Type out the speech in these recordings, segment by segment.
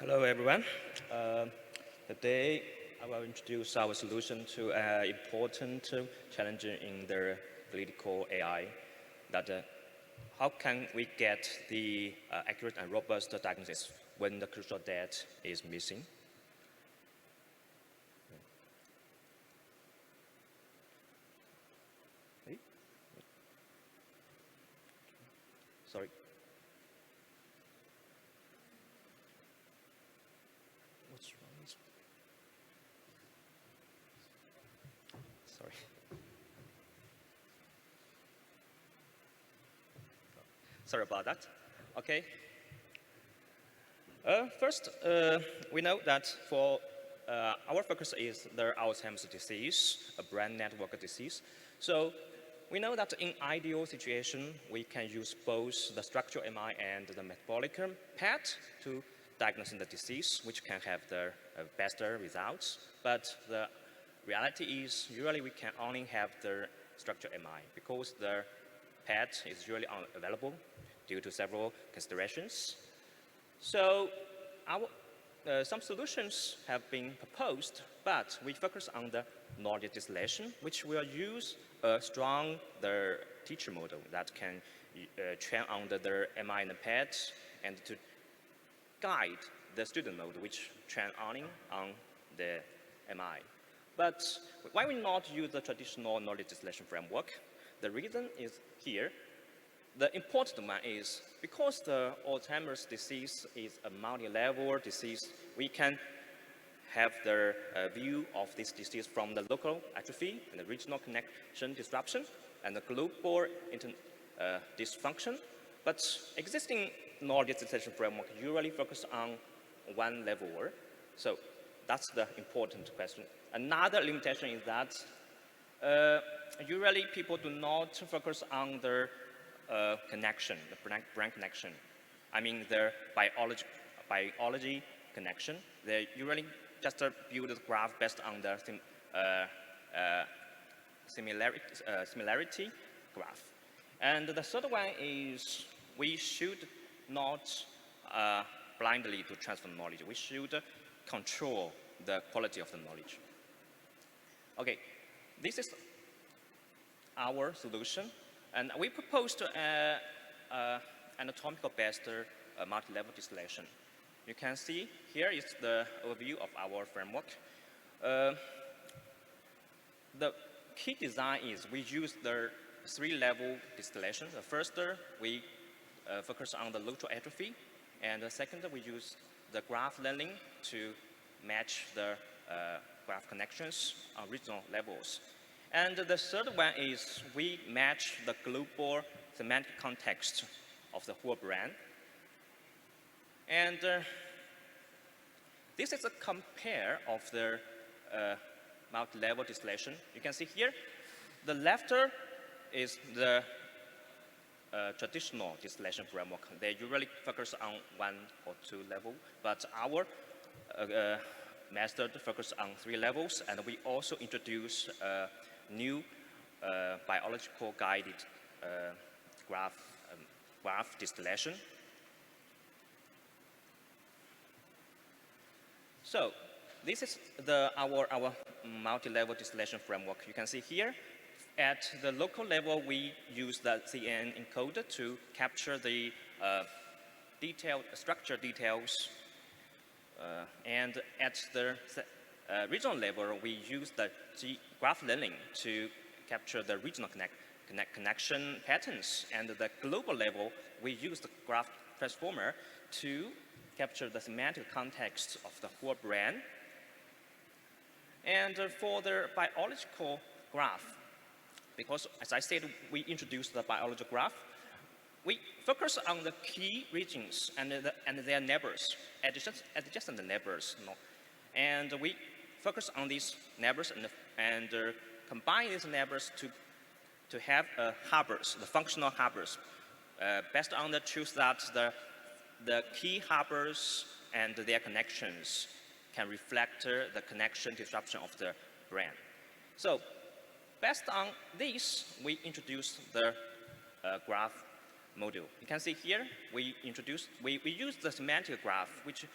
Hello, everyone. Today, I will introduce our solution to an important challenge in the political AI. That how can we get the accurate and robust diagnosis when the crucial data is missing? Sorry. What's wrong? Sorry. Sorry about that. Okay. First, we know that for our focus is the Alzheimer's disease, a brain network disease. So we know that in ideal situation, we can use both the structural MI and the metabolic PET to diagnose the disease, which can have the better results. But the reality is usually we can only have the structural MI because the PET is usually unavailable due to several considerations. So some solutions have been proposed, but we focus on the knowledge distillation, which will use a strong teacher model that can train on the MI and the PET and to guide the student mode, which train only on the MI. But why we not use the traditional knowledge distillation framework? The reason is here. The important one is because the Alzheimer's disease is a multi-level disease, we can have the view of this disease from the local atrophy and the regional connection disruption and the global dysfunction. But existing knowledge distillation framework usually focus on one level. So that's the important question. Another limitation is that usually people do not focus on the connection, the brain connection. I mean the biology connection. They usually just build a graph based on the similarity graph. And the third one is we should not blindly to transfer knowledge. We should control the quality of the knowledge. Okay, this is our solution. And we proposed anatomical-based multi-level distillation. You can see here is the overview of our framework. The key design is we use the three-level distillation. The first, we focus on the local atrophy. And the second, we use the graph learning to match the graph connections on regional levels. And the third one is we match the global semantic context of the whole brain. And this is a compare of the multi-level distillation. You can see here, the left is the traditional distillation framework. They usually focus on 1 or 2 level, but our method focus on 3 levels, and we also introduce new biological guided graph distillation. So this is our multi-level distillation framework. You can see here at the local level we use the CNN encoder to capture the structure details, and at the regional level we use the graph learning to capture the regional connection patterns, and at the global level we use the graph transformer to capture the semantic context of the whole brain. And for the biological graph, because as I said, we introduced the biological graph, we focus on the key regions and their neighbors, adjacent neighbors. And we focus on these neighbors and combine these neighbors to have harbors, the functional harbors, based on the truth that the key harbors and their connections can reflect the connection disruption of the brain. So based on this, we introduced the graph module. You can see here, we use the semantic graph, which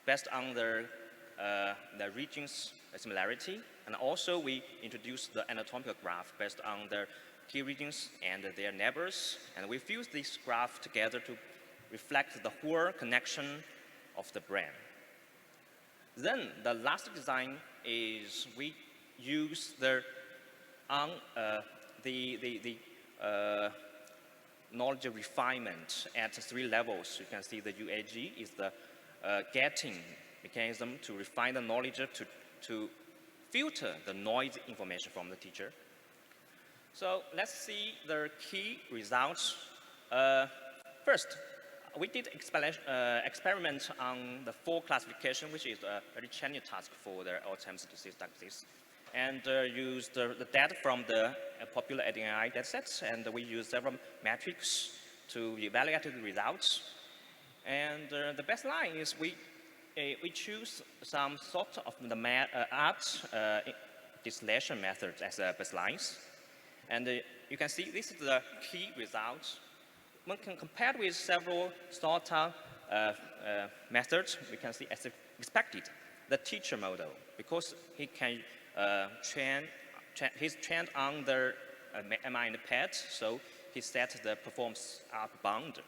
based on the regions similarity. And also we introduced the anatomical graph based on their key regions and their neighbors. And we fuse this graph together to reflect the whole connection of the brain. Then the last design is we use the knowledge refinement at 3 levels. You can see the UAG is the getting mechanism to refine the knowledge to filter the noise information from the teacher. So let's see the key results. First, we did experiment on the 4 classification, which is a very challenging task for the Alzheimer's disease diagnosis, and used the data from the popular ADNI datasets, and we used several metrics to evaluate the results. And the baseline is we choose some sort of the art distillation methods as baselines. And you can see this is the key results. When compared with several sorta methods, we can see as expected, the teacher model, because he can he's trained on the MI in the pad, so he set the performance up bound.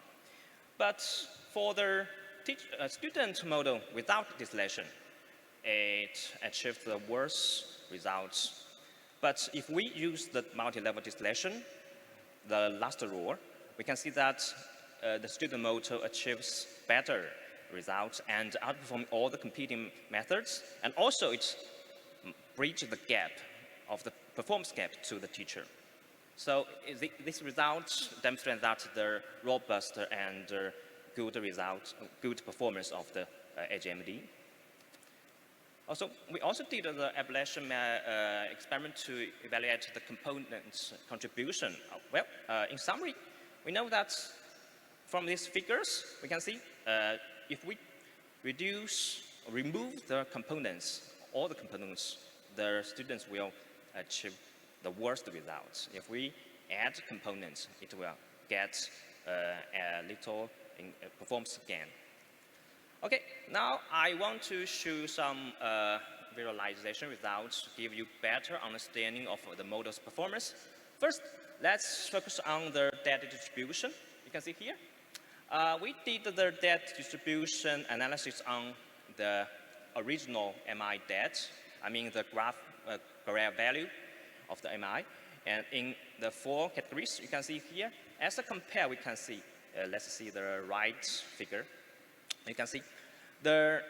But for the student model without distillation, it achieved the worst results. But if we use the multi-level distillation, the last rule, we can see that the student model achieves better results and outperform all the competing methods, and also it bridges the gap of the performance gap to the teacher. So this result demonstrates that the robust and good results, good performance of the AGMD. Also, we also did the ablation experiment to evaluate the components contribution. Well, in summary, we know that from these figures, we can see if we remove the components, all the components, the students will achieve the worst results. If we add components, it will get a little performance gain. Okay, now I want to show some visualization results to give you better understanding of the model's performance. First, let's focus on the data distribution. You can see here. We did the data distribution analysis on the original MI data. I mean the graph value of the MI. And in the 4 categories, you can see here, as a compare, we can see, let's see the right figure. You can see the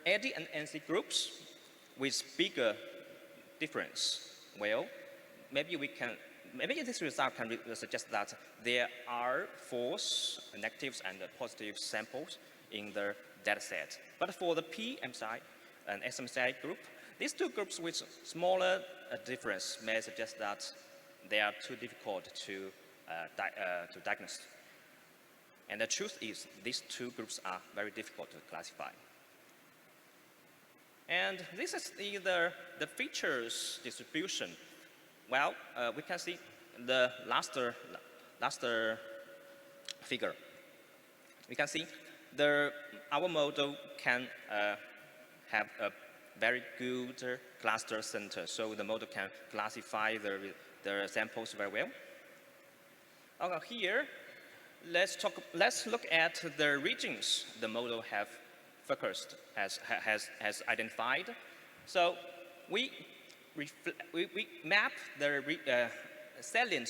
AD and NC groups with bigger difference. Well, maybe this result can suggest that there are false negatives and positive samples in the data set. But for the PMSI and SMSI group, these 2 groups with smaller difference may suggest that they are too difficult to diagnose. And the truth is, these 2 groups are very difficult to classify. And this is the features distribution. Well, we can see the last figure. We can see our model can have a very good cluster center, so the model can classify the samples very well. Okay, here, let's look at the regions the model have focused, has identified. So we map the salient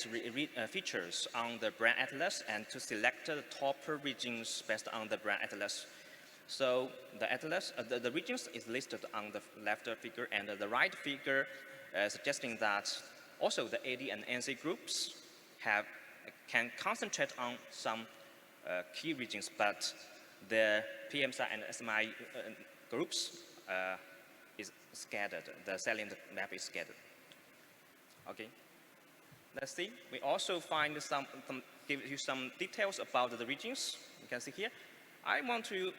features on the brain atlas and to select the top regions based on the brain atlas. So the atlas, the regions is listed on the left figure, and the right figure suggesting that also the AD and NC groups can concentrate on some key regions, but the PMSI and SMI groups is scattered. The salient map is scattered. Okay. Let's see. We also find give you some details about the regions. You can see here. I want to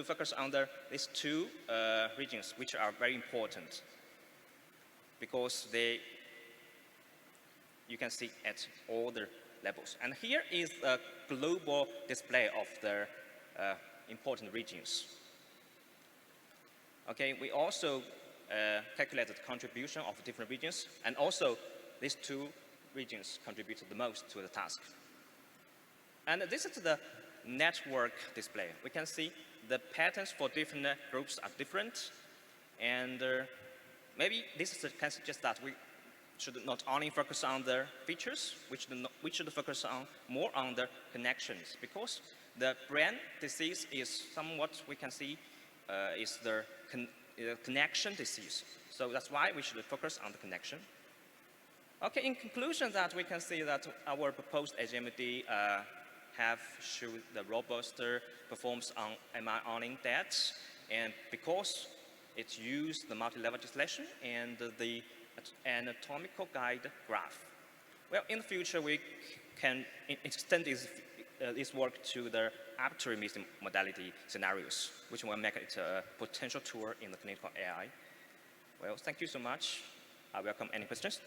focus on these 2 regions, which are very important because you can see at all the levels. And here is a global display of the important regions. Okay, we also calculated the contribution of different regions, and also these two regions contributed the most to the task. And this is the network display. We can see the patterns for different groups are different, and maybe this can suggest that we should not only focus on the features, we should focus on more on the connections, because the brain disease is somewhat, we can see, is the connection disease. So that's why we should focus on the connection. Okay, in conclusion, that we can see that our proposed AGMD have shown the robust performance on MI-only data, and because it used the multi-level distillation and the anatomical guide graph. Well, in the future, we can extend this work to the arbitrary missing modality scenarios, which will make it a potential tool in the clinical AI. Well, thank you so much. I welcome any questions.